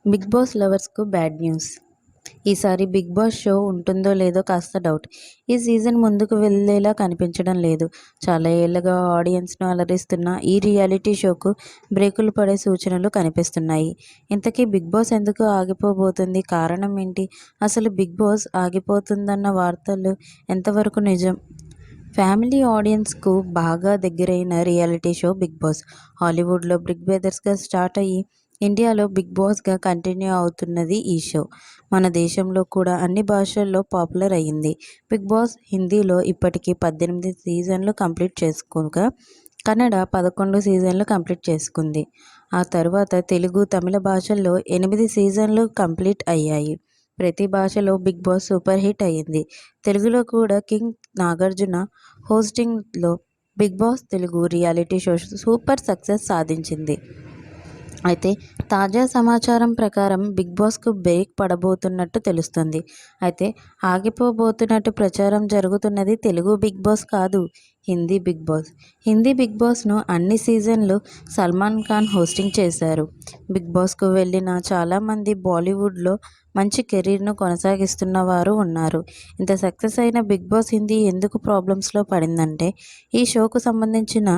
Big Boss లవర్స్కు bad news. ఈసారి Bigg Boss show ఉంటుందో లేదో కాస్త డౌట్. ఈ సీజన్ ముందుకు వెళ్ళేలా కనిపించడం లేదు. చాలా ఏళ్లుగా ఆడియన్స్ను అలరిస్తున్న ఈ రియాలిటీ షోకు బ్రేకులు పడే సూచనలు కనిపిస్తున్నాయి. ఇంతకీ బిగ్ బాస్ ఎందుకు ఆగిపోబోతుంది? కారణం ఏంటి? అసలు బిగ్ బాస్ ఆగిపోతుందన్న వార్తలు ఎంతవరకు నిజం? ఫ్యామిలీ ఆడియన్స్కు బాగా దగ్గరైన రియాలిటీ షో బిగ్ బాస్. హాలీవుడ్లో బిగ్ బ్రదర్స్గా స్టార్ట్ అయ్యి ఇండియాలో బిగ్ బాస్గా కంటిన్యూ అవుతున్నది ఈ షో. మన దేశంలో కూడా అన్ని భాషల్లో పాపులర్ అయ్యింది. బిగ్ బాస్ హిందీలో ఇప్పటికీ 18 సీజన్లు కంప్లీట్ చేసుకోగా, కన్నడ 11 సీజన్లు కంప్లీట్ చేసుకుంది. ఆ తర్వాత తెలుగు, తమిళ భాషల్లో 8 సీజన్లు కంప్లీట్ అయ్యాయి. ప్రతి భాషలో బిగ్ బాస్ సూపర్ హిట్ అయ్యింది. తెలుగులో కూడా కింగ్ నాగార్జున హోస్టింగ్లో Bigg Boss Telugu reality show super success సాధించింది. అయితే తాజా సమాచారం ప్రకారం బిగ్ బాస్కు బ్రేక్ పడబోతున్నట్టు తెలుస్తుంది. అయితే ఆగిపోబోతున్నట్టు ప్రచారం జరుగుతున్నది తెలుగు బిగ్ బాస్ కాదు, Hindi Bigg Boss. Hindi Bigg బాస్ను అన్ని సీజన్లు సల్మాన్ ఖాన్ హోస్టింగ్ చేశారు. బిగ్ బాస్కు వెళ్ళిన చాలామంది బాలీవుడ్లో మంచి కెరీర్ను కొనసాగిస్తున్న వారు ఉన్నారు. ఇంత సక్సెస్ అయిన బిగ్ బాస్ హిందీ ఎందుకు ప్రాబ్లమ్స్లో పడిందంటే, ఈ షోకు సంబంధించిన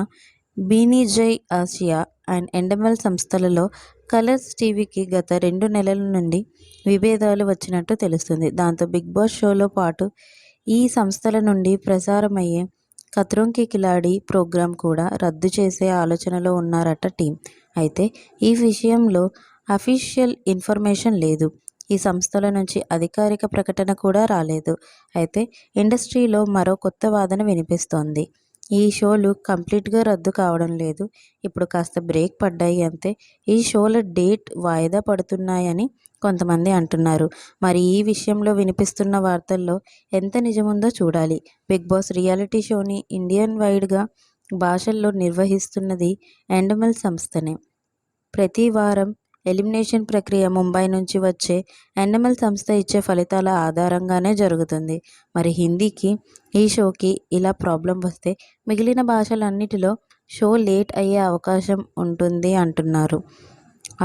బీనీజై ఆసియా అండ్ ఎండమల్ సంస్థలలో కలర్స్ టీవీకి గత 2 నెలల నుండి విభేదాలు వచ్చినట్టు తెలుస్తుంది. దాంతో బిగ్ బాస్ షోలో పాటు ఈ సంస్థల నుండి ప్రసారమయ్యే ఖత్రోం కి ఖిలాడీ ప్రోగ్రాం కూడా రద్దు చేసే ఆలోచనలో ఉన్నారట టీం. అయితే ఈ విషయంలో అఫీషియల్ ఇన్ఫర్మేషన్ లేదు. ఈ సంస్థల నుంచి అధికారిక ప్రకటన కూడా రాలేదు. అయితే ఇండస్ట్రీలో మరో కొత్త వాదన వినిపిస్తోంది. ఈ షోలు కంప్లీట్గా రద్దు కావడం లేదు, ఇప్పుడు కాస్త బ్రేక్ పడ్డాయి అంతే. ఈ షోల డేట్ వాయిదా పడుతున్నాయని కొంతమంది అంటున్నారు. మరి ఈ విషయంలో వినిపిస్తున్న వార్తల్లో ఎంత నిజముందో చూడాలి. బిగ్ బాస్ రియాలిటీ షోని ఇండియన్ వైడ్గా భాషల్లో నిర్వహిస్తున్నది ఎండమల్ సంస్థనే. ప్రతి వారం ఎలిమినేషన్ ప్రక్రియ ముంబై నుంచి వచ్చే ఎండమల్ సంస్థ ఇచ్చే ఫలితాల ఆధారంగానే జరుగుతుంది. మరి హిందీకి ఈ షోకి ఇలా ప్రాబ్లం వస్తే మిగిలిన భాషలన్నిటిలో షో లేట్ అయ్యే అవకాశం ఉంటుంది అంటున్నారు.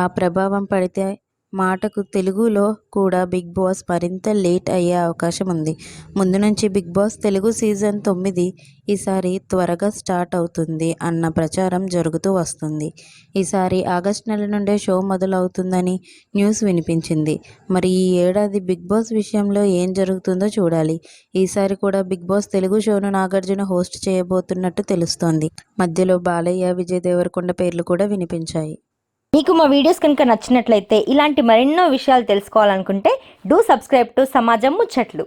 ఆ ప్రభావం పడితే మాటకు తెలుగులో కూడా బిగ్ బాస్ మరింత లేట్ అయ్యే అవకాశం ఉంది. ముందు నుంచి బిగ్ బాస్ తెలుగు సీజన్ 9 ఈసారి త్వరగా స్టార్ట్ అవుతుంది అన్న ప్రచారం జరుగుతూ వస్తుంది. ఈసారి ఆగస్టు నెల నుండే షో మొదలవుతుందని న్యూస్ వినిపించింది. మరి ఈ ఏడాది బిగ్ బాస్ విషయంలో ఏం జరుగుతుందో చూడాలి. ఈసారి కూడా బిగ్ బాస్ తెలుగు షోను నాగార్జున హోస్ట్ చేయబోతున్నట్టు తెలుస్తోంది. మధ్యలో బాలయ్య, విజయ్ దేవరకొండ పేర్లు కూడా వినిపించాయి. మీకు మా వీడియోస్ కనుక నచ్చినట్లయితే ఇలాంటి మరెన్నో విషయాలు తెలుసుకోవాలనుకుంటే డూ సబ్స్క్రైబ్ టు సమాజం ముచ్చట్లు.